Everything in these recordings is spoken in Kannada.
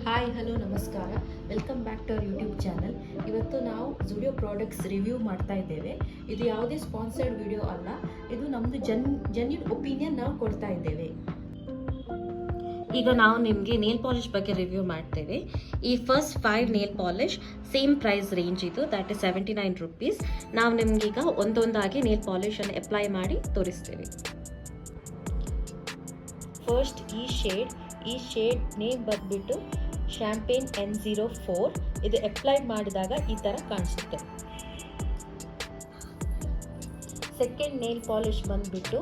ಹಾಯ್ ಹಲೋ ನಮಸ್ಕಾರ, welcome back to our YouTube channel. ಇವತ್ತು ನಾವು ಜುಡಿಯೋ ಪ್ರಾಡಕ್ಟ್ಸ್ ರಿವ್ಯೂ ಮಾಡ್ತಾ ಇದ್ದೇವೆ. ಇದು ಯಾವುದೇ ಸ್ಪಾನ್ಸರ್ಡ್ ವಿಡಿಯೋ ಅಲ್ಲ, ಇದು ನಮ್ಮದು ಜೆನ್ಯೂನ್ ಒಪಿನಿಯನ್ ನಾವು ಕೊಡ್ತಾ ಇದ್ದೇವೆ. ಈಗ ನಾವು ನಿಮಗೆ ನೇಲ್ ಪಾಲಿಶ್ ಬಗ್ಗೆ ರಿವ್ಯೂ ಮಾಡ್ತೇವೆ. ಈ first 5 nail polish same price range ಇದು, ದ್ಯಾಟ್ ಇಸ್ 79 ರುಪೀಸ್. ನಾವು ನಿಮಗೀಗ ಒಂದೊಂದಾಗಿ ನೇಲ್ ಪಾಲಿಶನ್ನು ಅಪ್ಲೈ ಮಾಡಿ ತೋರಿಸ್ತೇವೆ. ಫಸ್ಟ್ ಈ ಶೇಡ್ ನೇಮ್ ಬಂದ್ಬಿಟ್ಟು ಶ್ಯಾಂಪೇನ್ N04. ಇದು ಅಪ್ಲೈ ಮಾಡಿದಾಗ ಈ ಥರ ಕಾಣಿಸುತ್ತೆ. ಸೆಕೆಂಡ್ ನೇಲ್ ಪಾಲಿಶ್ ಬಂದ್ಬಿಟ್ಟು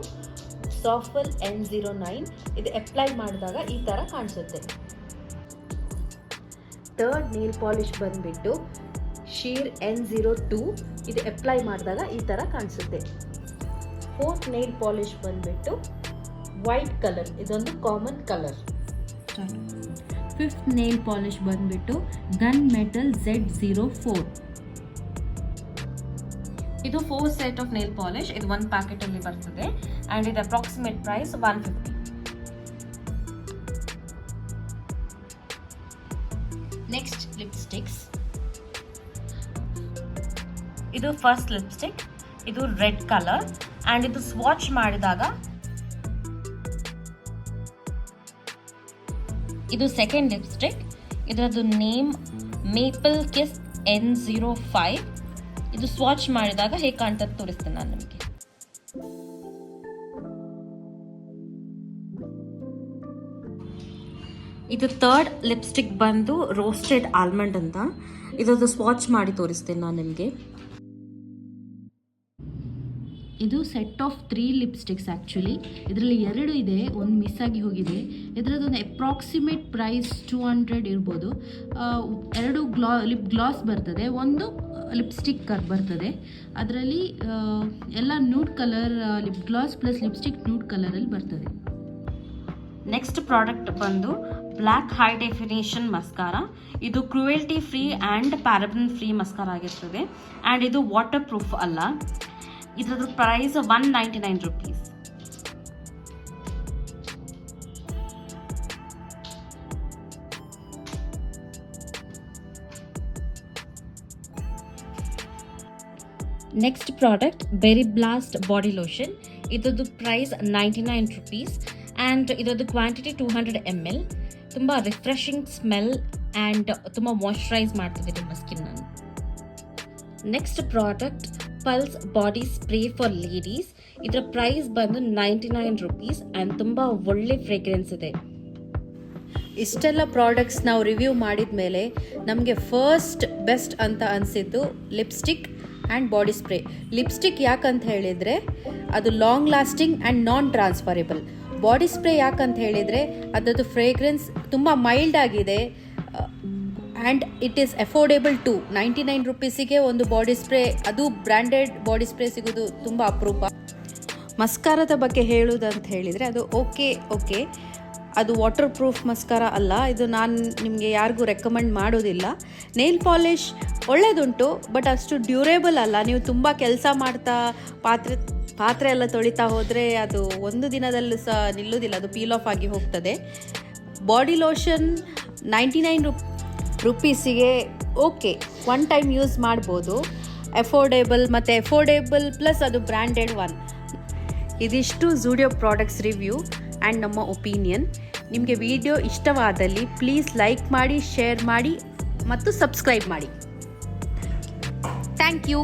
ಸಾಫಲ್ N09. ಇದು ಅಪ್ಲೈ ಮಾಡಿದಾಗ ಈ ಥರ ಕಾಣಿಸುತ್ತೆ. ಥರ್ಡ್ ನೇಲ್ ಪಾಲಿಶ್ ಬಂದ್ಬಿಟ್ಟು ಶೀರ್ N02. ಇದು ಅಪ್ಲೈ ಮಾಡಿದಾಗ ಈ ಥರ ಕಾಣಿಸುತ್ತೆ. ಫೋರ್ತ್ ನೇಲ್ ಪಾಲಿಶ್ ಬಂದ್ಬಿಟ್ಟು ವೈಟ್ ಕಲರ್, ಇದೊಂದು common colour. Fifth nail polish ಬಂದ್ಬಿಟ್ಟು ಗನ್ ಮೆಟಲ್ Z04. ಇದು 4 ಸೆಟ್ ಆಫ್ ನೇಲ್ ಪಾಲಿಶ್. ಇದು ಒಂದು ಪ್ಯಾಕೆಟ್ ಅಲ್ಲಿ ಬರ್ತದೆ ಅಂಡ್ ಇದು ಅಪ್ರಾಕ್ಸಿಮೇಟ್ ಪ್ರೈಸ್ 150. Next lipsticks. ಇದು ಫಸ್ಟ್ ಲಿಪ್ಸ್ಟಿಕ್, ಇದು ರೆಡ್ ಕಲರ್ ಅಂಡ್ ಇದು ಸ್ವಾಚ್ ಮಾಡಿದಾಗ ಇದು ಸೆಕೆಂಡ್ ಲಿಪ್ಸ್ಟಿಕ್. ಇದರದ್ದು ನೇಮ್ ಮೇಪಲ್ ಕಿಸ್ N05. ಇದು ಸ್ವಾಚ್ ಮಾಡಿದಾಗ ಹೇಗೆ ಕಾಣ್ತದೆ ತೋರಿಸ್ತೇನೆ ನಾನು ನಿಮಗೆ. ಇದು ಥರ್ಡ್ ಲಿಪ್ಸ್ಟಿಕ್ ಬಂದು ರೋಸ್ಟೆಡ್ ಆಲ್ಮಂಡ್ ಅಂತ. ಇದರದ್ದು ಸ್ವಾಚ್ ಮಾಡಿ ತೋರಿಸ್ತೇನೆ ನಾನು ನಿಮಗೆ. ಇದು ಸೆಟ್ ಆಫ್ 3 ಲಿಪ್ಸ್ಟಿಕ್ಸ್ ಆ್ಯಕ್ಚುಲಿ. ಇದರಲ್ಲಿ 2 ಇದೆ, ಒಂದು ಮಿಸ್ ಆಗಿ ಹೋಗಿದೆ. ಇದರದ್ದೊಂದು ಅಪ್ರಾಕ್ಸಿಮೇಟ್ ಪ್ರೈಸ್ 200 ಇರ್ಬೋದು. 2 ಲಿಪ್ ಗ್ಲಾಸ್ ಬರ್ತದೆ, ಒಂದು ಲಿಪ್ಸ್ಟಿಕ್ ಬರ್ತದೆ. ಅದರಲ್ಲಿ ಎಲ್ಲ nude colour lip gloss plus lipstick nude ಕಲರಲ್ಲಿ ಬರ್ತದೆ. ನೆಕ್ಸ್ಟ್ ಪ್ರಾಡಕ್ಟ್ ಬಂದು ಬ್ಲ್ಯಾಕ್ ಹೈ ಡೆಫಿನೇಷನ್ ಮಸ್ಕಾರಾ. ಇದು cruelty free and paraben free mascara ಆಗಿರ್ತದೆ ಆ್ಯಂಡ್ ಇದು ವಾಟರ್ ಪ್ರೂಫ್ ಅಲ್ಲ. ಇದರ price 199 rupees. Next product berry blast body lotion. ಇದರದ್ದು ಪ್ರೈಸ್ 99 ರುಪೀಸ್ ಆ್ಯಂಡ್ ಇದರದ್ದು ಕ್ವಾಂಟಿಟಿ 200 ml. ತುಂಬ ರಿಫ್ರೆಶಿಂಗ್ ಸ್ಮೆಲ್ ಆ್ಯಂಡ್ ತುಂಬ ಮಾಯ್ಶ್ಚರೈಸ್ ಮಾಡ್ತದೆ ನಿಮ್ಮ ಸ್ಕಿನ್ನನ್ನು. Next product pulse body spray for ladies. ಇದರ ಪ್ರೈಸ್ ಬಂದು 99 ರುಪೀಸ್ ಆ್ಯಂಡ್ ತುಂಬ ಒಳ್ಳೆ ಫ್ರೇಗ್ರೆನ್ಸ್ ಇದೆ. ಇಷ್ಟೆಲ್ಲ ಪ್ರಾಡಕ್ಟ್ಸ್ ನಾವು ರಿವ್ಯೂ ಮಾಡಿದ ಮೇಲೆ ನಮಗೆ ಫಸ್ಟ್ ಬೆಸ್ಟ್ ಅಂತ ಅನಿಸಿದ್ದು lipstick and body spray. Lipstick ಯಾಕಂತ ಹೇಳಿದರೆ ಅದು long lasting and non transferable. Body spray ಯಾಕಂತ ಹೇಳಿದರೆ ಅದರದ್ದು ಫ್ರೇಗ್ರೆನ್ಸ್ ತುಂಬ ಮೈಲ್ಡ್ ಆಗಿದೆ and it is affordable too. 99 ರುಪೀಸಿಗೆ ಒಂದು ಬಾಡಿ ಸ್ಪ್ರೇ, ಅದು ಬ್ರ್ಯಾಂಡೆಡ್ ಬಾಡಿ ಸ್ಪ್ರೇ ಸಿಗೋದು ತುಂಬ ಅಪರೂಪ. ಮಸ್ಕಾರದ ಬಗ್ಗೆ ಹೇಳೋದಂತ ಹೇಳಿದರೆ ಅದು ಓಕೆ, ಅದು ವಾಟರ್ ಪ್ರೂಫ್ ಮಸ್ಕಾರಾ ಅಲ್ಲ. ಇದು ನಾನು ನಿಮಗೆ ಯಾರಿಗೂ ರೆಕಮೆಂಡ್ ಮಾಡೋದಿಲ್ಲ. ನೇಲ್ ಪಾಲಿಶ್ ಒಳ್ಳೆಯದುಂಟು, ಬಟ್ ಅಷ್ಟು ಡ್ಯೂರೇಬಲ್ ಅಲ್ಲ. ನೀವು ತುಂಬ ಕೆಲಸ ಮಾಡ್ತಾ ಪಾತ್ರೆ ಎಲ್ಲ ತೊಳಿತಾ ಹೋದರೆ ಅದು ಒಂದು ದಿನದಲ್ಲೂ ಸಹ ನಿಲ್ಲೋದಿಲ್ಲ, ಅದು ಪೀಲ್ ಆಫ್ ಆಗಿ ಹೋಗ್ತದೆ. ಬಾಡಿ ಲೋಷನ್ 99 ರುಪೀಸಿಗೆ ಓಕೆ, ಒನ್ ಟೈಮ್ ಯೂಸ್ ಮಾಡ್ಬೋದು. ಅಫೋರ್ಡೆಬಲ್ ಪ್ಲಸ್ ಅದು ಬ್ರ್ಯಾಂಡೆಡ್ ಒನ್. ಇದಿಷ್ಟು ಜುಡಿಯೋ ಪ್ರಾಡಕ್ಟ್ಸ್ ರಿವ್ಯೂ ಆ್ಯಂಡ್ ನಮ್ಮ ಒಪಿನಿಯನ್. ನಿಮಗೆ ವಿಡಿಯೋ ಇಷ್ಟವಾದಲ್ಲಿ ಪ್ಲೀಸ್ ಲೈಕ್ ಮಾಡಿ, ಶೇರ್ ಮಾಡಿ ಮತ್ತು ಸಬ್ಸ್ಕ್ರೈಬ್ ಮಾಡಿ. Thank you.